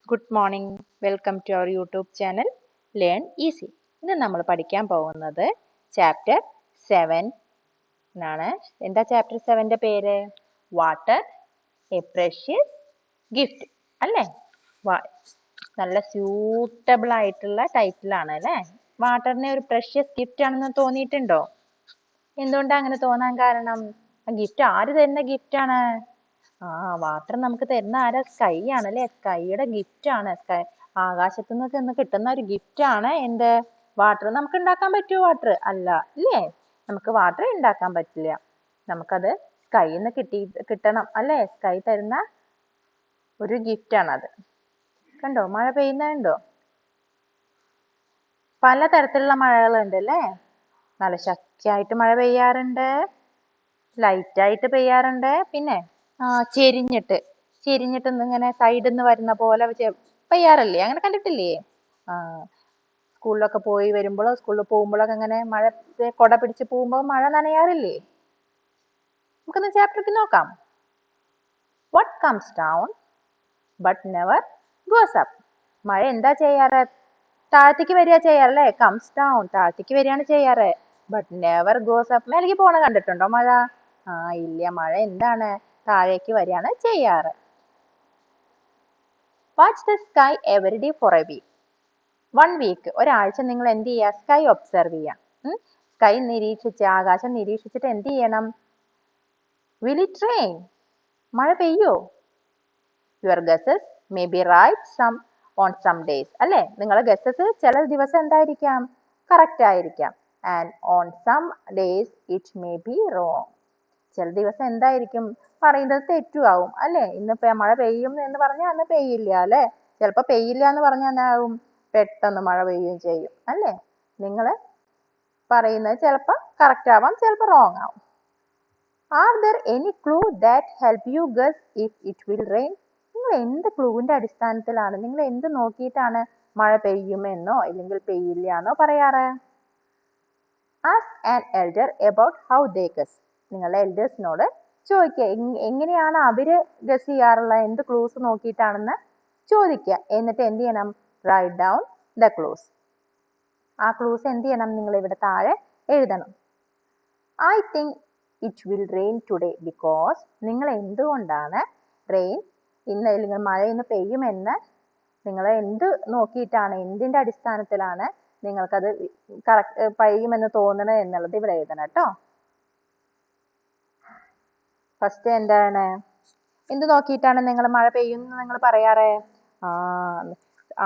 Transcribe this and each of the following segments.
Good morning. Welcome to our YouTube channel learn easy. ഇന്ന് നമ്മൾ പഠിക്കാൻ പോകുന്നത് ചാപ്റ്റർ 7 ആണ്. എന്താ ചാപ്റ്റർ 7ന്റെ പേര്? വാട്ടർ എ പ്രഷ്യസ് ഗിഫ്റ്റ് അല്ലേ? നല്ല സ്യൂട്ടബിൾ ആയിട്ടുള്ള ടൈറ്റിലാണ് അല്ലേ? വാട്ടറിനെ ഒരു പ്രഷ്യസ് ഗിഫ്റ്റ് ആണെന്ന് തോന്നിയിട്ടുണ്ടോ? എന്തുകൊണ്ടാ അങ്ങനെ തോന്നാൻ കാരണം? ആ ഗിഫ്റ്റ് ആര് തരുന്ന ഗിഫ്റ്റ് ആണ്? വാട്ടർ നമുക്ക് തരുന്ന ആരാ? സ്കൈ ആണല്ലേ? സ്കൈയുടെ ഗിഫ്റ്റ് ആണ്. സ്കൈ ആകാശത്തു നിന്ന് കിട്ടുന്ന ഒരു ഗിഫ്റ്റ് ആണ് എന്ത്? വാട്ടർ. നമുക്ക് ഉണ്ടാക്കാൻ പറ്റുമോ വാട്ടർ? അല്ല, ഇല്ലേ? നമുക്ക് വാട്ടർ ഉണ്ടാക്കാൻ പറ്റില്ല. നമുക്കത് സ്കൈന്ന് കിട്ടണം അല്ലേ? സ്കൈ തരുന്ന ഒരു ഗിഫ്റ്റ് ആണത്. കണ്ടോ, മഴ പെയ്യുന്നുണ്ടോ? പലതരത്തിലുള്ള മഴകളുണ്ട് അല്ലേ? നല്ല ശക്തിയായിട്ട് മഴ പെയ്യാറുണ്ട്, ലൈറ്റ് ആയിട്ട് പെയ്യാറുണ്ട്, പിന്നെ ചെരിഞ്ഞിട്ട് ഇങ്ങനെ സൈഡിൽ നിന്ന് വരുന്ന പോലെ പെയ്യാറില്ലേ? അങ്ങനെ കണ്ടിട്ടില്ലേ? സ്കൂളിലൊക്കെ പോയി വരുമ്പോഴോ സ്കൂളിൽ പോകുമ്പോഴൊക്കെ അങ്ങനെ മഴ കൊട പിടിച്ച് പോകുമ്പോൾ മഴ നനയാറില്ലേ? നമുക്കൊന്ന് ചാപ്റ്ററിലേക്ക് നോക്കാം. What comes down but never goes up. മഴ എന്താ ചെയ്യാറ്? താഴത്തേക്ക് വരിക ചെയ്യാറല്ലേ? കംസ് ഡൗൺ, താഴത്തേക്ക് വരികയാണ് ചെയ്യാറ്. ബട്ട് നെവർ ഗോസ് അപ്പ്, മേലേക്ക് പോണ കണ്ടിട്ടുണ്ടോ മഴ? ഇല്ല. മഴ എന്താണ്? താഴേക്ക് വരികയാണ് ചെയ്യാറ്. Watch the sky every day for a week. 1 week, ഒരാഴ്ച നിങ്ങൾ എന്ത് ചെയ്യുക? സ്കൈ ഒബ്സർവ് ചെയ്യാം. സ്കൈ നിരീക്ഷിച്ച്, ആകാശം നിരീക്ഷിച്ചിട്ട് എന്ത് ചെയ്യണം? Will it rain? മഴ പെയ്യോ? Your guesses may be right on some days അല്ലേ? നിങ്ങളുടെ ഗസസ് ചില ദിവസം എന്തായിരിക്കാം? കറക്റ്റ് ആയിരിക്കാം. And on some days it may be wrong. ചില ദിവസം എന്തായിരിക്കും? പറയുന്നത് തെറ്റുമാവും അല്ലേ? ഇന്ന് മഴ പെയ്യും എന്ന് പറഞ്ഞാൽ അന്ന് പെയ്യില്ല അല്ലേ? ചിലപ്പോൾ പെയ്യില്ല എന്ന് പറഞ്ഞാൽ എന്നാകും? പെട്ടെന്ന് മഴ പെയ്യുകയും ചെയ്യും അല്ലേ? നിങ്ങൾ പറയുന്നത് ചിലപ്പോൾ കറക്റ്റ് ആവാം, ചിലപ്പോൾ റോങ് ആവും. Are there any clue that help you guess if it will rain? നിങ്ങൾ എന്ത് ക്ലൂവിന്റെ അടിസ്ഥാനത്തിലാണ്, നിങ്ങൾ എന്ത് നോക്കിയിട്ടാണ് മഴ പെയ്യുമെന്നോ ഇല്ലെങ്കിൽ പെയ്യില്ല എന്നോ പറയാറ്? Ask an elder about how they guess. നിങ്ങളുടെ എൽഡേഴ്സിനോട് ചോദിക്കുക, എങ്ങനെയാണ് അവര് ഗസ് ചെയ്യാറുള്ളത്, എന്ത് ക്ലൂസ് നോക്കിയിട്ടാണെന്ന് ചോദിക്കുക. എന്നിട്ട് എന്ത് ചെയ്യണം? Write down the clues. ആ ക്ലൂസ് എന്ത് ചെയ്യണം? നിങ്ങൾ ഇവിടെ താഴെ എഴുതണം. I think it will rain today because. നിങ്ങൾ എന്തുകൊണ്ടാണ് റെയിൻ ഇന്ന് അല്ലെങ്കിൽ മഴ ഇന്ന് പെയ്യുമെന്ന് നിങ്ങൾ എന്ത് നോക്കിയിട്ടാണ്, എന്തിന്റെ അടിസ്ഥാനത്തിലാണ് നിങ്ങൾക്കത് കറക്റ്റ് പെയ്യുമെന്ന് തോന്നണത് എന്നുള്ളത് ഇവിടെ എഴുതണം കേട്ടോ. ഫസ്റ്റ് എന്താണ്? എന്ത് നോക്കിയിട്ടാണ് നിങ്ങൾ മഴ പെയ്യുമെന്ന് നിങ്ങൾ പറയാറ്?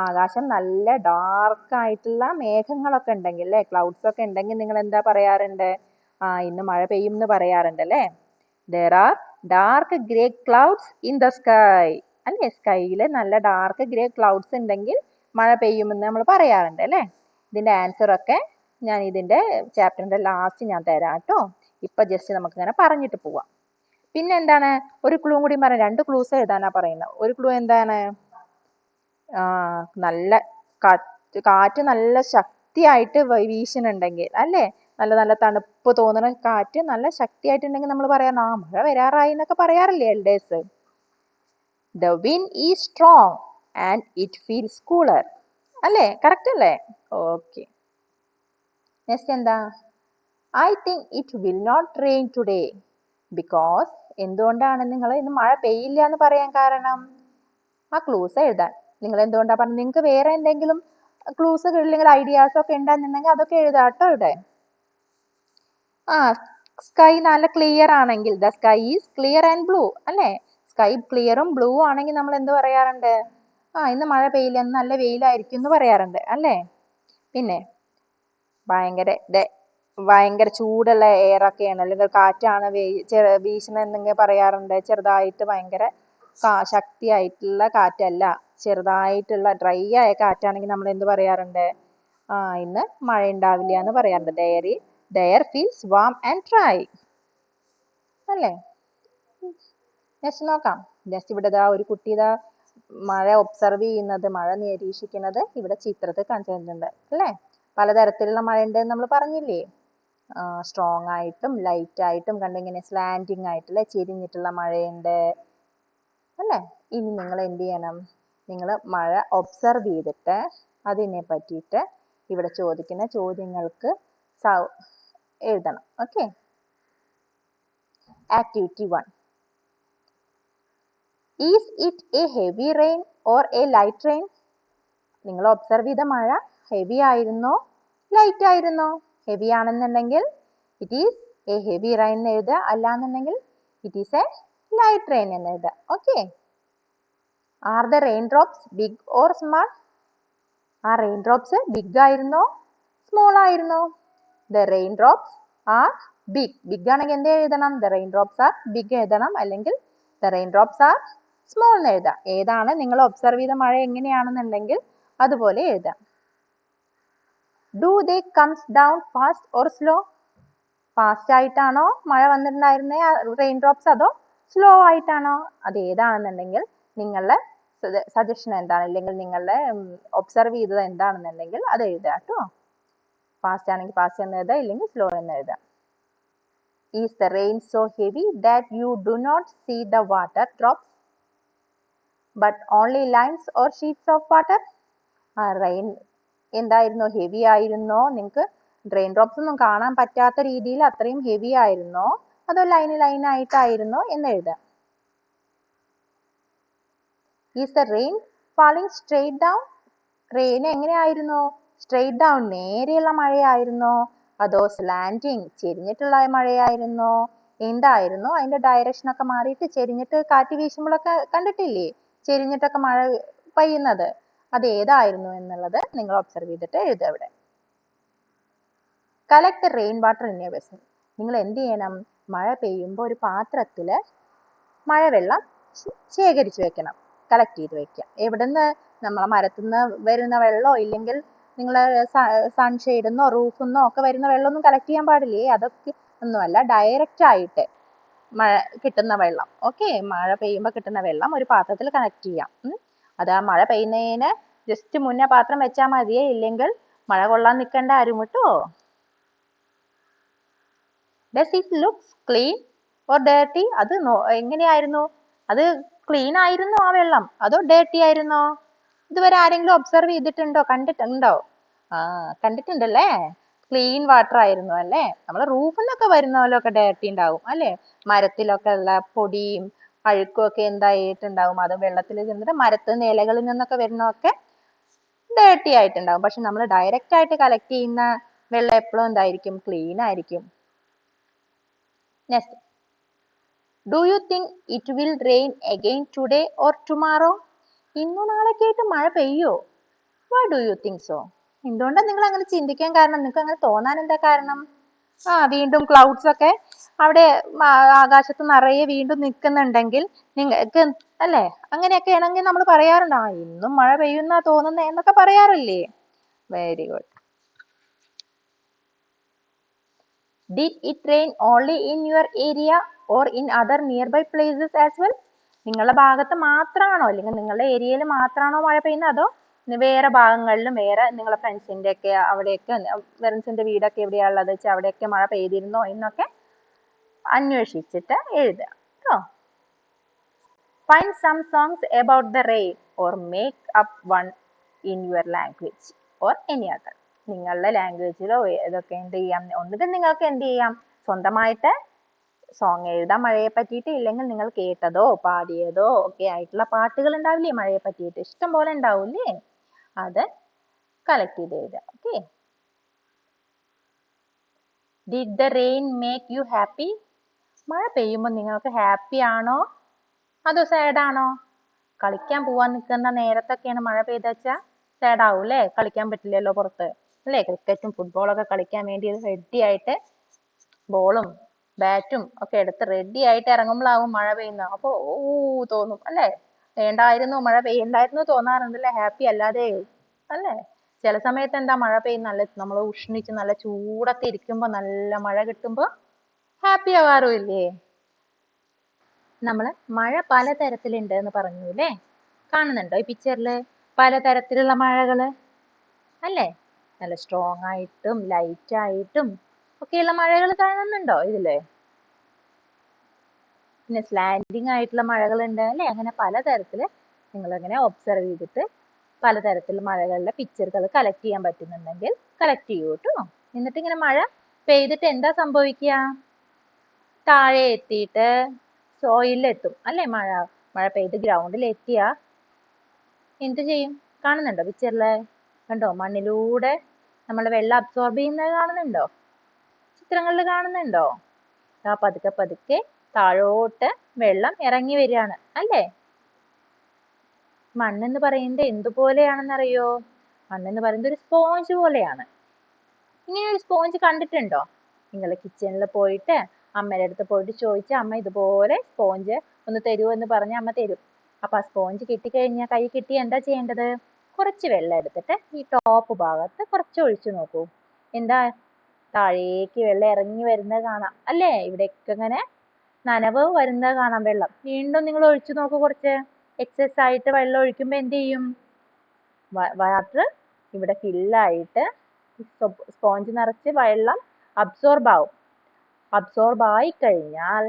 ആകാശം നല്ല ഡാർക്ക് ആയിട്ടുള്ള മേഘങ്ങളൊക്കെ ഉണ്ടെങ്കിൽ അല്ലേ, ക്ലൗഡ്സ് ഒക്കെ ഉണ്ടെങ്കിൽ നിങ്ങൾ എന്താ പറയാറുണ്ട്? ഇന്ന് മഴ പെയ്യും എന്ന് പറയാറുണ്ട് അല്ലേ? there are dark grey clouds in the sky അല്ലേ? സ്കൈയിൽ നല്ല ഡാർക്ക് ഗ്രേ ക്ലൗഡ്സ് ഉണ്ടെങ്കിൽ മഴ പെയ്യുമെന്ന് നമ്മൾ പറയാറുണ്ട് അല്ലേ? ഇതിന്റെ ആൻസർ ഒക്കെ ഞാൻ ഇതിന്റെ ചാപ്റ്ററിന്റെ ലാസ്റ്റ് ഞാൻ തരാം കേട്ടോ. ഇപ്പൊ ജസ്റ്റ് നമുക്ക് ഇങ്ങനെ പറഞ്ഞിട്ട് പോവാം. പിന്നെ എന്താണ്? ഒരു ക്ലൂ കൂടി പറയാം. 2 ക്ലൂസ് എഴുതാനാ പറയുന്നത്. ഒരു ക്ലൂ എന്താണ്? നല്ല കാറ്റ് നല്ല ശക്തിയായിട്ട് വീശുന്നുണ്ടെങ്കിൽ അല്ലേ, നല്ല തണുപ്പ് തോന്നുന്ന കാറ്റ് നല്ല ശക്തിയായിട്ടുണ്ടെങ്കിൽ നമ്മൾ പറയാം മഴ വരാറായി എന്നൊക്കെ പറയാറില്ലേ elders? The wind is strong and it feels cooler അല്ലേ? കറക്റ്റ് അല്ലേ? ഓക്കെ. നെക്സ്റ്റ് എന്താ? I think it will not rain today because. എന്തുകൊണ്ടാണ് നിങ്ങൾ ഇന്ന് മഴ പെയ്യില്ല എന്ന് പറയാൻ കാരണം? ആ ക്ലൂസ് എഴുതാൻ. നിങ്ങൾ എന്തുകൊണ്ടാ പറഞ്ഞത്? നിങ്ങൾക്ക് വേറെ എന്തെങ്കിലും ക്ലൂസ് അല്ലെങ്കിൽ ഐഡിയാസ് ഒക്കെ ഉണ്ടെന്നുണ്ടെങ്കിൽ അതൊക്കെ എഴുതാട്ടോ ഇവിടെ. സ്കൈ നല്ല ക്ലിയർ ആണെങ്കിൽ the sky is clear and blue അല്ലേ? സ്കൈ ക്ലിയറും ബ്ലൂ ആണെങ്കിൽ നമ്മൾ എന്ത് പറയാറുണ്ട്? ഇന്ന് മഴ പെയ്യില്ല, ഇന്ന് നല്ല വെയിലായിരിക്കും എന്ന് പറയാറുണ്ട് അല്ലേ? പിന്നെ ഭയങ്കര ചൂടുള്ള എയറൊക്കെയാണ് അല്ലെങ്കിൽ കാറ്റാണ് വീശുന്നതെന്നൊക്കെ പറയാറുണ്ട്. ചെറുതായിട്ട് ഭയങ്കര ശക്തിയായിട്ടുള്ള കാറ്റല്ല, ചെറുതായിട്ടുള്ള ഡ്രൈ ആയ കാറ്റാണെങ്കിൽ നമ്മൾ എന്ത് പറയാറുണ്ട്? ഇന്ന് മഴ ഉണ്ടാവില്ല എന്ന് പറയാറുണ്ട്. There feels warm and dry അല്ലേ? നെക്സ്റ്റ് നോക്കാം. നെക്സ്റ്റ് ഇവിടെ ഒരു കുട്ടി മഴ ഒബ്സർവ് ചെയ്യുന്നത്, മഴ നിരീക്ഷിക്കുന്നത് ഇവിടെ ചിത്രത്തിൽ കാണിച്ചിട്ടുണ്ട് അല്ലേ? പലതരത്തിലുള്ള മഴ ഉണ്ട് നമ്മൾ പറഞ്ഞില്ലേ? സ്ട്രോങ് ആയിട്ടും ലൈറ്റ് ആയിട്ടും കണ്ടിങ്ങനെ സ്ലാൻഡിങ് ആയിട്ടുള്ള ചെരിഞ്ഞിട്ടുള്ള മഴയുണ്ട് അല്ലേ? ഇനി നിങ്ങൾ എന്ത് ചെയ്യണം? നിങ്ങൾ മഴ ഒബ്സർവ് ചെയ്തിട്ട് അതിനെ പറ്റിയിട്ട് ഇവിടെ ചോദിക്കുന്ന ചോദ്യങ്ങൾക്ക് എഴുതണം. Okay. Activity 1. Is it a heavy rain or a light rain? നിങ്ങൾ ഒബ്സർവ് ചെയ്ത മഴ ഹെവി ആയിരുന്നോ ലൈറ്റ് ആയിരുന്നോ? ഹെവി ആണെന്നുണ്ടെങ്കിൽ it is a heavy rain എന്ന് എഴുതുക. അല്ലാന്നുണ്ടെങ്കിൽ it is a light rain എന്ന് എഴുതുക. Okay. Are the rain drops big or small? ആ റെയിൻ ഡ്രോപ്സ് ബിഗ് ആയിരുന്നോ സ്മോൾ ആയിരുന്നോ? The rain drops are big. Big ആണെങ്കിൽ എന്ത് എഴുതണം? The rain drops are big എഴുതണം. അല്ലെങ്കിൽ the rain drops are small എന്ന് എഴുതാം. ഏതാണ് നിങ്ങൾ ഒബ്സർവ് ചെയ്ത മഴ എങ്ങനെയാണെന്നുണ്ടെങ്കിൽ അതുപോലെ എഴുതാം. Do they comes down fast or slow? Fast ആയിട്ടാണോ മഴ വന്നിട്ടുണ്ടായിരുന്നേ റെയിൻ ഡ്രോപ്സ്, അതോ സ്ലോ ആയിട്ടാണോ? അത് ഏതാണെന്നുണ്ടെങ്കിൽ നിങ്ങളുടെ സജഷൻ എന്താണ്, അല്ലെങ്കിൽ നിങ്ങളുടെ ഒബ്സർവ് ചെയ്തത് എന്താണെന്നുണ്ടെങ്കിൽ അത് എഴുതുക കേട്ടോ. ഫാസ്റ്റ് ആണെങ്കിൽ ഫാസ്റ്റ് എന്ന് എഴുതുക, ഇല്ലെങ്കിൽ സ്ലോ എന്ന് എഴുതുക. Is the rain so heavy that you do not see the water drops but only lines or sheets of water? ആ റെയിൻ എന്തായിരുന്നോ? ഹെവി ആയിരുന്നോ? നിങ്ങൾക്ക് റെയിൻ ഡ്രോപ്സ് ഒന്നും കാണാൻ പറ്റാത്ത രീതിയിൽ അത്രയും ഹെവി ആയിരുന്നോ, അതോ ലൈൻ ആയിട്ടായിരുന്നോ എന്ന് എഴുതാം. Is the rain falling straight down? Rain എങ്ങനെയായിരുന്നു? സ്ട്രെയിറ്റ് ഡൗൺ നേരെയുള്ള മഴയായിരുന്നോ, അതോ സ്ലാൻഡിങ് ചെരിഞ്ഞിട്ടുള്ള മഴയായിരുന്നോ? എന്തായിരുന്നു? അതിന്റെ ഡയറക്ഷൻ ഒക്കെ മാറിയിട്ട് ചെരിഞ്ഞിട്ട് കാറ്റ് വീശുമ്പോഴൊക്കെ കണ്ടിട്ടില്ലേ ചെരിഞ്ഞിട്ടൊക്കെ മഴ പെയ്യുന്നത്? അത് ഏതായിരുന്നു എന്നുള്ളത് നിങ്ങൾ ഒബ്സർവ് ചെയ്തിട്ട് എഴുതുക ഇവിടെ. Collect rain water in A vessel. നിങ്ങൾ എന്ത് ചെയ്യണം? മഴ പെയ്യുമ്പോൾ ഒരു പാത്രത്തില് മഴവെള്ളം ശേഖരിച്ചു വെക്കണം, കളക്ട് ചെയ്ത് വെക്കാം. എവിടുന്ന്? നമ്മളെ മരത്തുനിന്ന് വരുന്ന വെള്ളമോ ഇല്ലെങ്കിൽ നിങ്ങൾ സൺഷെയ്ഡിന്നോ റൂഫിന്നോ ഒക്കെ വരുന്ന വെള്ളമൊന്നും കളക്ട് ചെയ്യാൻ പാടില്ലേ. അതൊക്കെ ഒന്നുമല്ല, ഡയറക്റ്റ് ആയിട്ട് മഴ കിട്ടുന്ന വെള്ളം. ഓക്കെ. മഴ പെയ്യുമ്പോൾ കിട്ടുന്ന വെള്ളം ഒരു പാത്രത്തിൽ കളക്ട് ചെയ്യാം. അത് ആ മഴ പെയ്യുന്നതിന് ജസ്റ്റ് മുന്നേ പാത്രം വെച്ചാൽ മതിയേ, ഇല്ലെങ്കിൽ മഴ കൊള്ളാൻ നിൽക്കേണ്ട ആരും കേട്ടോ. Does it looks clean or dirty? അത് എങ്ങനെയായിരുന്നു? അത് ക്ലീൻ ആയിരുന്നോ ആ വെള്ളം, അതോ ഡേർട്ടി ആയിരുന്നോ? ഇതുവരെ ആരെങ്കിലും ഒബ്സർവ് ചെയ്തിട്ടുണ്ടോ, കണ്ടിട്ടുണ്ടോ? കണ്ടിട്ടുണ്ടല്ലേ. ക്ലീൻ വാട്ടർ ആയിരുന്നു അല്ലേ. നമ്മളെ റൂഫിൽ നിന്നൊക്കെ വരുന്ന പോലൊക്കെ ഡേർട്ടി ഉണ്ടാവും അല്ലേ. മരത്തിലൊക്കെ ഉള്ള പൊടിയും അഴുക്കും ഒക്കെ എന്തായിട്ടുണ്ടാവും, അത് വെള്ളത്തിൽ ചെന്നിട്ട് മരത്തിൽ നിന്ന് ഇലകളിൽ നിന്നൊക്കെ വരുന്നതൊക്കെ ഡേർട്ടി ആയിട്ടുണ്ടാവും. പക്ഷെ നമ്മൾ ഡയറക്റ്റ് ആയിട്ട് കളക്ട് ചെയ്യുന്ന വെള്ളം എപ്പോഴും എന്തായിരിക്കും? ക്ലീൻ ആയിരിക്കും. Next, do you think it will rain again today or tomorrow? ഇന്നോ നാളെയൊക്കെ ആയിട്ട് മഴ പെയ്യോ? Why do you think so? എന്തുകൊണ്ടാണ് നിങ്ങൾ അങ്ങനെ ചിന്തിക്കാൻ കാരണം? നിങ്ങൾക്ക് അങ്ങനെ തോന്നാൻ എന്താ കാരണം? വീണ്ടും ക്ലൗഡ്സ് ഒക്കെ അവിടെ ആകാശത്ത് നിറയെ വീണ്ടും നിൽക്കുന്നുണ്ടെങ്കിൽ നിങ്ങൾക്ക് അല്ലേ, അങ്ങനെയൊക്കെ ആണെങ്കിൽ നമ്മൾ പറയാറുണ്ട് ഇന്നും മഴ പെയ്യുന്ന തോന്നുന്നേ എന്നൊക്കെ പറയാറില്ലേ. Very good. Did it rain only in your area or in other nearby places as well? നിങ്ങളുടെ ഭാഗത്ത് മാത്രമാണോ, അല്ലെങ്കിൽ നിങ്ങളുടെ ഏരിയയിൽ മാത്രമാണോ മഴ പെയ്യുന്നത്, അതോ വേറെ ഭാഗങ്ങളിലും വേറെ നിങ്ങളുടെ ഫ്രണ്ട്സിന്റെ ഒക്കെ അവിടെയൊക്കെ, ഫ്രണ്ട്സിന്റെ വീടൊക്കെ എവിടെയാ ഉള്ളത് വെച്ചാൽ അവിടെയൊക്കെ മഴ പെയ്തിരുന്നോ എന്നൊക്കെ അന്വേഷിച്ചിട്ട് എഴുതുക കേട്ടോ. Find some songs about the rain or make up one in your language or any other. നിങ്ങളുടെ ലാംഗ്വേജിലോ ഇതൊക്കെ എന്ത് ചെയ്യാം, ഒന്നുകിൽ നിങ്ങൾക്ക് എന്ത് ചെയ്യാം സ്വന്തമായിട്ട് സോങ് എഴുതാം മഴയെ പറ്റിയിട്ട്, ഇല്ലെങ്കിൽ നിങ്ങൾ കേട്ടതോ പാടിയതോ ഒക്കെ ആയിട്ടുള്ള പാട്ടുകൾ ഉണ്ടാവില്ലേ മഴയെ പറ്റിയിട്ട്, ഇഷ്ടം പോലെ ഉണ്ടാവില്ലേ, അത് കളക്ട് ചെയ്ത് എഴുതാം. Okay. Did the rain make you happy? മഴ പെയ്യുമ്പോൾ നിങ്ങൾക്ക് ഹാപ്പി ആണോ അതോ സാഡ് ആണോ? കളിക്കാൻ പോവാൻ നിൽക്കുന്ന നേരത്തൊക്കെയാണ് മഴ പെയ്ത വെച്ചാൽ സാഡ് ആവും അല്ലേ, കളിക്കാൻ പറ്റില്ലല്ലോ പുറത്ത് അല്ലേ. ക്രിക്കറ്റും ഫുട്ബോളൊക്കെ കളിക്കാൻ വേണ്ടി റെഡി ആയിട്ട് ബോളും ബാറ്റും ഒക്കെ എടുത്ത് റെഡി ആയിട്ട് ഇറങ്ങുമ്പോഴാവും മഴ പെയ്യുന്നത്. അപ്പൊ തോന്നും അല്ലേ, വേണ്ടായിരുന്നു മഴ പെയ്യണ്ടായിരുന്നു തോന്നാറുണ്ട് അല്ലേ, ഹാപ്പി അല്ലാതെ അല്ലേ. ചില സമയത്ത് എന്താ മഴ പെയ്യുന്ന നല്ല നമ്മൾ ഉഷ്ണിച്ച് നല്ല ചൂടത്ത് ഇരിക്കുമ്പോ നല്ല മഴ കിട്ടുമ്പോ ഹാപ്പി ആവാറും ഇല്ലേ. നമ്മള് മഴ പലതരത്തിലുണ്ട് എന്ന് പറഞ്ഞു അല്ലേ. കാണുന്നുണ്ടോ ഈ പിക്ചറില് പലതരത്തിലുള്ള മഴകള് അല്ലേ. നല്ല സ്ട്രോങ് ആയിട്ടും ലൈറ്റ് ആയിട്ടും ഒക്കെയുള്ള മഴകൾ കാണുന്നുണ്ടോ ഇതില്. പിന്നെ സ്ലാൻഡിങ് ആയിട്ടുള്ള മഴകളുണ്ട് അല്ലേ. അങ്ങനെ പലതരത്തില് നിങ്ങളിങ്ങനെ ഒബ്സർവ് ചെയ്തിട്ട് പലതരത്തിൽ മഴകളുടെ പിക്ചറുകൾ കളക്ട് ചെയ്യാൻ പറ്റുന്നുണ്ടെങ്കിൽ കളക്ട് ചെയ്യൂ കേട്ടോ. എന്നിട്ട് ഇങ്ങനെ മഴ പെയ്തിട്ട് എന്താ സംഭവിക്കുക? താഴെ എത്തിയിട്ട് സോയിലെത്തും അല്ലേ? മഴ പെയ്ത് ഗ്രൗണ്ടിൽ എത്തിയാ എന്ത് ചെയ്യും? കാണുന്നുണ്ടോ പിക്ചറില്? കണ്ടോ? മണ്ണിലൂടെ നമ്മൾ വെള്ളം അബ്സോർബ് ചെയ്യുന്നത് കാണുന്നുണ്ടോ? ചിത്രങ്ങളിൽ കാണുന്നുണ്ടോ? പതുക്കെ പതുക്കെ താഴോട്ട് വെള്ളം ഇറങ്ങി വരികയാണ് അല്ലേ? മണ്ണെന്ന് പറയുന്നത് എന്തുപോലെയാണെന്നറിയോ? മണ്ണെന്ന് പറയുന്നത് ഒരു സ്പോഞ്ച് പോലെയാണ്. ഇങ്ങനെ ഒരു സ്പോഞ്ച് കണ്ടിട്ടുണ്ടോ? നിങ്ങൾ കിച്ചണിൽ പോയിട്ട് അമ്മയുടെ അടുത്ത് പോയിട്ട് ചോദിച്ചാൽ അമ്മ ഇതുപോലെ സ്പോഞ്ച് ഒന്ന് തരുമോ എന്ന് പറഞ്ഞാൽ അമ്മ തരും. അപ്പൊ ആ സ്പോഞ്ച് കിട്ടിക്കഴിഞ്ഞാൽ കൈ കിട്ടി എന്താ ചെയ്യേണ്ടത്? കുറച്ച് വെള്ളം എടുത്തിട്ട് ഈ ടോപ്പ് ഭാഗത്ത് കുറച്ച് ഒഴിച്ചു നോക്കൂ. എന്താ? താഴേക്ക് വെള്ളം ഇറങ്ങി വരുന്നത് കാണാം അല്ലേ? ഇവിടെയൊക്കെ ഇങ്ങനെ നനവ് വരുന്നത് കാണാം വെള്ളം. വീണ്ടും നിങ്ങൾ ഒഴിച്ചു നോക്കൂ. കുറച്ച് എക്സസ് ആയിട്ട് വെള്ളം ഒഴിക്കുമ്പോൾ എന്ത് ചെയ്യും? വാട്ടർ ഇവിടെ ഫില്ലായിട്ട് സ്പോഞ്ച് നിറച്ച് വെള്ളം അബ്സോർബ് ആവും. അബ്സോർബ് ആയി കഴിഞ്ഞാൽ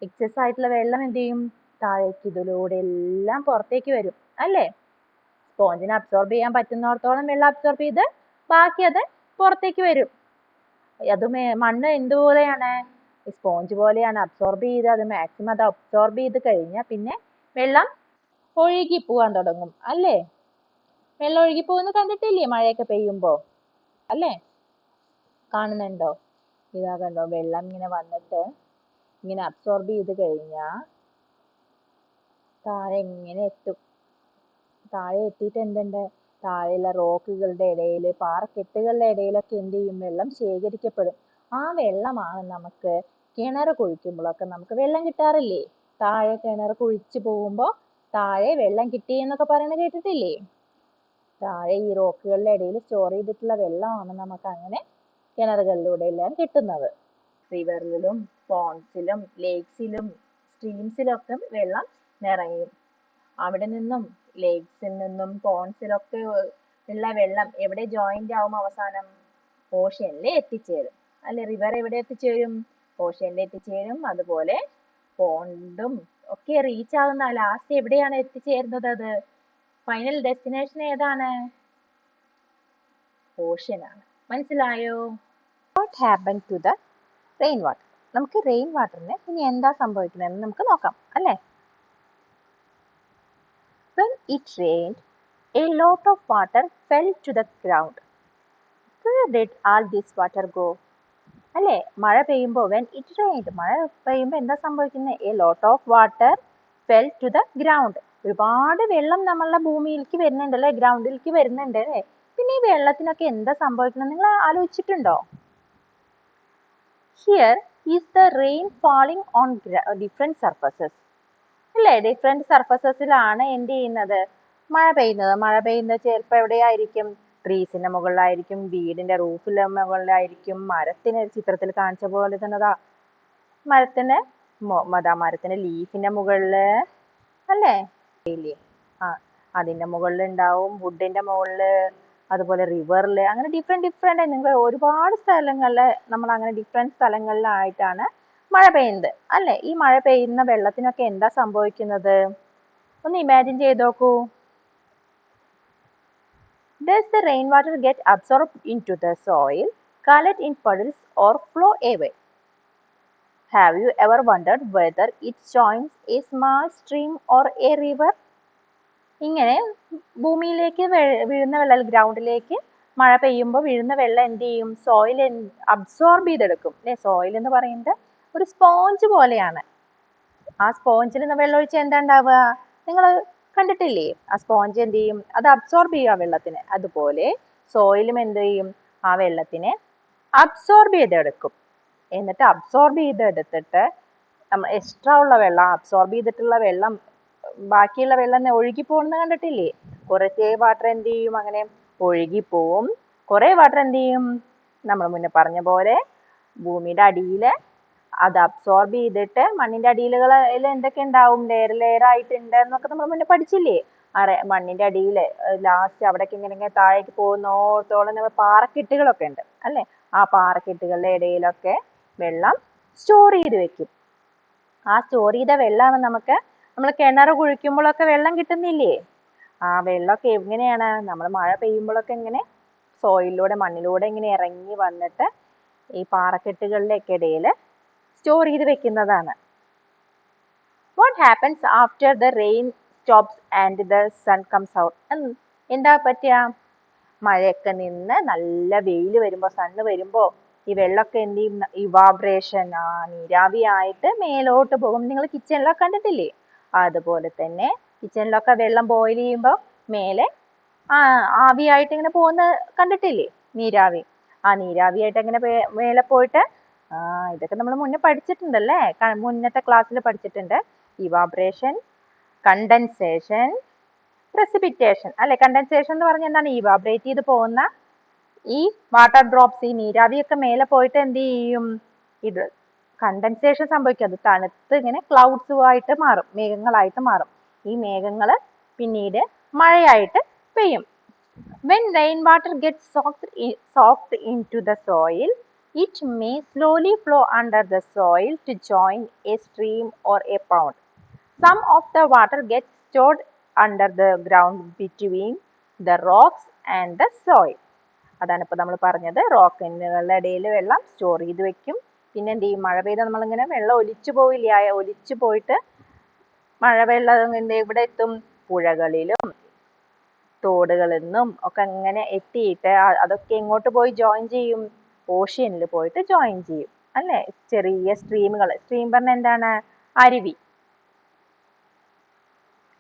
എക്സസ് ആയിട്ടുള്ള വെള്ളം എന്ത് ചെയ്യും? താഴേക്ക് ഇതിലൂടെ എല്ലാം പുറത്തേക്ക് വരും അല്ലേ? സ്പോഞ്ചിന് അബ്സോർബ് ചെയ്യാൻ പറ്റുന്നിടത്തോളം വെള്ളം അബ്സോർബ് ചെയ്ത് ബാക്കി അത് പുറത്തേക്ക് വരും. അത് മണ്ണ് എന്തുപോലെയാണ്? സ്പോഞ്ച് പോലെയാണ്. അബ്സോർബ് ചെയ്ത് അത് മാക്സിമം അത് അബ്സോർബ് ചെയ്ത് കഴിഞ്ഞാൽ പിന്നെ വെള്ളം ഒഴുകി പോവാൻ തുടങ്ങും അല്ലേ? വെള്ളം ഒഴുകി പോകുന്ന കണ്ടിട്ടില്ലേ മഴയൊക്കെ പെയ്യുമ്പോ? അല്ലേ? കാണുന്നുണ്ടോ? ഇതാ കണ്ടോ? വെള്ളം ഇങ്ങനെ വന്നിട്ട് ഇങ്ങനെ അബ്സോർബ് ചെയ്ത് കഴിഞ്ഞാൽ താഴെ ഇങ്ങനെ എത്തും. താഴെ എത്തിയിട്ട് എന്തുണ്ട്? താഴെയുള്ള റോക്കുകളുടെ ഇടയിൽ, പാറക്കെട്ടുകളുടെ ഇടയിലൊക്കെ എന്ത് ചെയ്യും? വെള്ളം ശേഖരിക്കപ്പെടും. ആ വെള്ളമാണ് നമുക്ക് കിണർ കുഴിക്കുമ്പോഴൊക്കെ നമുക്ക് വെള്ളം കിട്ടാറില്ലേ? താഴെ കിണർ കുഴിച്ചു പോകുമ്പോൾ താഴെ വെള്ളം കിട്ടി എന്നൊക്കെ പറയുന്നത് കേട്ടിട്ടില്ലേ? താഴെ ഈ റോക്കുകളുടെ ഇടയിൽ സ്റ്റോർ ചെയ്തിട്ടുള്ള വെള്ളമാണ് നമുക്ക് അങ്ങനെ കിണറുകളിലൂടെ എല്ലാം കിട്ടുന്നത്. റിവറിലും പോൺസിലും ലേക്സിലും സ്ട്രീംസിലും ഒക്കെ വെള്ളം നിറയും. അവിടെ നിന്നും ലേക്സിൽ നിന്നും പോൺസിലൊക്കെ ഉള്ള വെള്ളം എവിടെ ജോയിന്റ് ആവും? അവസാനം ഓഷ്യനിൽ എത്തിച്ചേരും അല്ലെ? റിവർ എവിടെ എത്തിച്ചേരും? ഓഷ്യനിൽ എത്തിച്ചേരും. അതുപോലെ പോണ്ടും ഒക്കെ റീച്ച് ആവുന്ന ലാസ്റ്റ് എവിടെയാണ് എത്തിച്ചേരുന്നത്? അത് ഫൈനൽ ഡെസ്റ്റിനേഷൻ ഏതാണ്? ഓഷ്യൻ ആണ്. മനസ്സിലായോ? What happen to the rain water? നമുക്ക് റെയിൻ വാട്ടറിന് ഇനി എന്താ സംഭവിക്കുന്നതെന്ന് നമുക്ക് നോക്കാം അല്ലേ? When it rained, a lot of water fell to the ground. Where did all this water go? അല്ലേ? മഴ പെയ്യുമ്പോൾ when it rained, മഴ പെയ്യുമ്പോൾ എന്താ സംഭവിക്കുന്നത്? A lot of water fell to the ground. ഒരുപാട് വെള്ളം നമ്മളുടെ ഭൂമിയിലേക്ക് വരുന്നുണ്ട് അല്ലേ? ഗ്രൗണ്ടിലേക്ക് വരുന്നുണ്ട് അല്ലേ? പിന്നെ ഈ വെള്ളത്തിനൊക്കെ എന്താ സംഭവിക്കുന്നത് നിങ്ങൾ ആലോചിച്ചിട്ടുണ്ടോ? Here is the rain falling on different surfaces. അല്ലേ? ഡിഫറെന്റ് സർഫസസിലാണ് എന്ത് ചെയ്യുന്നത്? മഴ പെയ്യുന്നത്. മഴ പെയ്യുന്നത് ചിലപ്പോൾ എവിടെയായിരിക്കും? ട്രീസിന്റെ മുകളിലായിരിക്കും, വീടിന്റെ റൂഫിന്റെ മുകളിലായിരിക്കും, മരത്തിന് ചിത്രത്തിൽ കാണിച്ച പോലെ തന്നെ മരത്തിന്റെ ലീഫിന്റെ മുകളില് അല്ലേ? അതിന്റെ മുകളിൽ ഉണ്ടാവും, വുഡിന്റെ മുകളില്, അതുപോലെ റിവറില്, അങ്ങനെ ഡിഫറെന്റ് നിങ്ങൾ ഒരുപാട് സ്ഥലങ്ങളില് നമ്മൾ അങ്ങനെ ഡിഫറെന്റ് സ്ഥലങ്ങളിലായിട്ടാണ് മഴ പെയ്യുന്നത് അല്ലേ? ഈ മഴ പെയ്യുന്ന വെള്ളത്തിനൊക്കെ എന്താ സംഭവിക്കുന്നത്? ഒന്ന് ഇമാജിൻ ചെയ്ത് നോക്കൂ. Does the rainwater get absorbed into the soil, collect in puddles or flow away? Have you ever wondered whether it joins a small stream or a river? ഇങ്ങനെ ഭൂമിയിലേക്ക് വീഴുന്ന വെള്ളം, ഗ്രൗണ്ടിലേക്ക് മഴ പെയ്യുമ്പോൾ വീഴുന്ന വെള്ളം എന്ത് ചെയ്യും? സോയിൽ അബ്സോർബ് ചെയ്തെടുക്കും അല്ലെ? സോയിൽ എന്ന് പറയുന്നത് ഒരു സ്പോഞ്ച് പോലെയാണ്. ആ സ്പോഞ്ചിൽ വെള്ളം ഒഴിച്ചാൽ എന്താ ഉണ്ടാവുക? നിങ്ങൾ കണ്ടിട്ടില്ലേ? ആ സ്പോഞ്ച് എന്ത് ചെയ്യും? അത് അബ്സോർബ് ചെയ്യും ആ വെള്ളത്തിനെ. അതുപോലെ സോയിലും എന്ത് ചെയ്യും? ആ വെള്ളത്തിനെ അബ്സോർബ് ചെയ്തെടുക്കും. എന്നിട്ട് അബ്സോർബ് ചെയ്തെടുത്തിട്ട് നമ്മൾ എക്സ്ട്രാ ഉള്ള വെള്ളം, അബ്സോർബ് ചെയ്തിട്ടുള്ള വെള്ളം, ബാക്കിയുള്ള വെള്ളം ഒഴുകി പോകുന്നത് കണ്ടിട്ടില്ലേ? കുറച്ച് വാട്ടർ എന്ത് ചെയ്യും? അങ്ങനെ ഒഴുകിപ്പോവും. കുറെ വാട്ടർ എന്ത് ചെയ്യും? നമ്മൾ മുന്നേ പറഞ്ഞ പോലെ ഭൂമിയുടെ അടിയില് അത് അബ്സോർബ് ചെയ്തിട്ട് മണ്ണിന്റെ അടിയിലുകളിൽ എന്തൊക്കെ ഉണ്ടാവും? ലെയർ ആയിട്ടുണ്ട് എന്നൊക്കെ നമ്മൾ മുന്നേ പഠിച്ചില്ലേ? മണ്ണിന്റെ അടിയില് ലാസ്റ്റ് അവിടേക്ക് ഇങ്ങനെ താഴേക്ക് പോകുന്നോടത്തോളം പാറക്കെട്ടുകളൊക്കെ ഉണ്ട് അല്ലെ? ആ പാറക്കെട്ടുകളുടെ ഇടയിലൊക്കെ വെള്ളം സ്റ്റോർ ചെയ്ത് വെക്കും. ആ സ്റ്റോർ ചെയ്ത വെള്ളമാണ് നമുക്ക് നമ്മൾ കിണർ കുഴിക്കുമ്പോഴൊക്കെ വെള്ളം കിട്ടുന്നില്ലേ? ആ വെള്ളമൊക്കെ എങ്ങനെയാണ് നമ്മൾ മഴ പെയ്യുമ്പോഴൊക്കെ ഇങ്ങനെ സോയിലൂടെ മണ്ണിലൂടെ ഇങ്ങനെ ഇറങ്ങി വന്നിട്ട് ഈ പാറക്കെട്ടുകളുടെയൊക്കെ ഇടയിൽ സ്റ്റോർ ചെയ്ത് വെക്കുന്നതാണ്. What happens after the rain stops and the sun comes out? എന്താ പറ്റുക? മഴയൊക്കെ നിന്ന് നല്ല വെയിൽ വരുമ്പോൾ സണ്ണ് വരുമ്പോൾ ഈ വെള്ളമൊക്കെ എന്ത് ചെയ്യും? ഇവാബ്രേഷൻ, നീരാവിയായിട്ട് മേലോട്ട് പോകും. നിങ്ങൾ കിച്ചണിലൊക്കെ കണ്ടിട്ടില്ലേ? അതുപോലെ തന്നെ കിച്ചണിലൊക്കെ വെള്ളം ബോയിൽ ചെയ്യുമ്പോൾ മേലെ ആവിയായിട്ട് ഇങ്ങനെ പോകുന്ന കണ്ടിട്ടില്ലേ? നീരാവി. ആ നീരാവിയായിട്ട് ഇങ്ങനെ മേലെ പോയിട്ട് ഇതൊക്കെ നമ്മൾ മുന്നേ പഠിച്ചിട്ടുണ്ടല്ലേ? മുന്നത്തെ ക്ലാസ്സിൽ പഠിച്ചിട്ടുണ്ട്. ഇവാബ്രേഷൻ, കണ്ടൻസേഷൻ, പ്രസിപ്പിറ്റേഷൻ അല്ലെ? കണ്ടൻസേഷൻ എന്ന് പറഞ്ഞാൽ എന്താണ്? ഇവാബ്രേറ്റ് ചെയ്ത് പോകുന്ന ഈ വാട്ടർ ഡ്രോപ്സ്, ഈ നീരാവിയൊക്കെ മേലെ പോയിട്ട് എന്ത് ചെയ്യും? ഇത് കണ്ടൻസേഷൻ സംഭവിക്കും. അത് തണുത്ത് ഇങ്ങനെ ക്ലൗഡ്സുമായിട്ട് മാറും, മേഘങ്ങളായിട്ട് മാറും. ഈ മേഘങ്ങൾ പിന്നീട് മഴയായിട്ട് പെയ്യും. When rainwater gets soaked into the soil, it may slowly flow under the soil to join a stream or a pond. Some of the water gets stored under the ground between the rocks and the soil. അതാണ് ഇപ്പോൾ നമ്മൾ പറഞ്ഞത്. റോക്കിനുകളുടെ ഇടയിൽ വെള്ളം store ചെയ്ത് വെക്കും. പിന്നെ എന്ത് ചെയ്യും? മഴ പെയ്താൽ നമ്മളിങ്ങനെ വെള്ളം ഒലിച്ചു പോവില്ല. ഒലിച്ചു പോയിട്ട് മഴവെള്ളം എവിടെ എത്തും? പുഴകളിലും തോടുകളിൽ നിന്നും ഒക്കെ അങ്ങനെ എത്തിയിട്ട് അതൊക്കെ എങ്ങോട്ട് പോയി ജോയിൻ ചെയ്യും? ഓഷ്യനിൽ പോയിട്ട് ജോയിൻ ചെയ്യും അല്ലേ? ചെറിയ സ്ട്രീമുകൾ. സ്ട്രീം പറഞ്ഞാൽ എന്താണ്? അരുവി.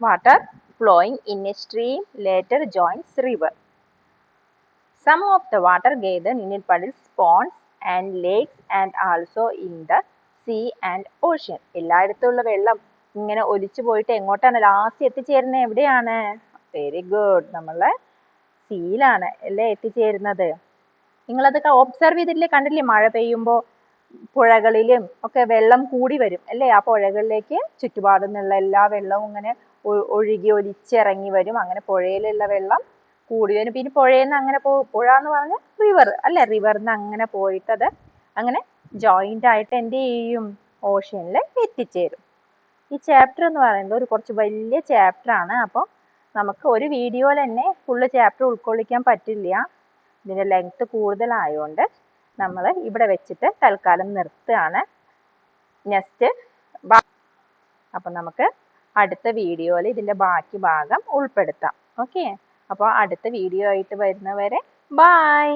Water flowing in a stream later joins river. Some of the water gathered in puddles, ponds and lakes and also in the sea and ocean. എല്ലായിടത്തുള്ള വെള്ളം ഇങ്ങനെ ഒലിച്ചു പോയിട്ട് എങ്ങോട്ടാണ് ലാസ്റ്റ് എത്തിച്ചേരുന്നത്? എവിടെയാണ്? വെരി ഗുഡ്, നമ്മളെ സീയിലാണ് അല്ലേ എത്തിച്ചേരുന്നത്. നിങ്ങളതൊക്കെ ഒബ്സർവ് ചെയ്തിട്ടില്ലേ? കണ്ടില്ലേ? മഴ പെയ്യുമ്പോൾ പുഴകളിലും ഒക്കെ വെള്ളം കൂടി വരും അല്ലേ? ആ പുഴകളിലേക്ക് ചുറ്റുപാടും നിന്നുള്ള എല്ലാ വെള്ളവും ഇങ്ങനെ ഒഴുകി ഒലിച്ചിറങ്ങി വരും. അങ്ങനെ പുഴയിലുള്ള വെള്ളം കൂടി വരും. പിന്നെ പുഴയിൽ നിന്ന് അങ്ങനെ പുഴ എന്ന് പറഞ്ഞാൽ റിവർ അല്ലേ? റിവറിൽ നിന്ന് അങ്ങനെ പോയിട്ട് അത് അങ്ങനെ ജോയിന്റ് ആയിട്ട് എന്ത് ചെയ്യും? ഓഷ്യനിൽ എത്തിച്ചേരും. ഈ ചാപ്റ്റർ എന്ന് പറയുന്നത് ഒരു കുറച്ച് വലിയ ചാപ്റ്റർ ആണ്. അപ്പോൾ നമുക്ക് ഒരു വീഡിയോയിൽ തന്നെ ഫുള്ള് ചാപ്റ്റർ ഉൾക്കൊള്ളിക്കാൻ പറ്റില്ല. ഇതിൻ്റെ ലെങ്ത് കൂടുതലായതുകൊണ്ട് നമ്മൾ ഇവിടെ വെച്ചിട്ട് തൽക്കാലം നിർത്തുകയാണ്. നെക്സ്റ്റ് അപ്പം നമുക്ക് അടുത്ത വീഡിയോയിൽ ഇതിൻ്റെ ബാക്കി ഭാഗം ഉൾപ്പെടുത്താം. ഓക്കെ, അപ്പോൾ അടുത്ത വീഡിയോ ആയിട്ട് വരുന്നവരെ ബൈ.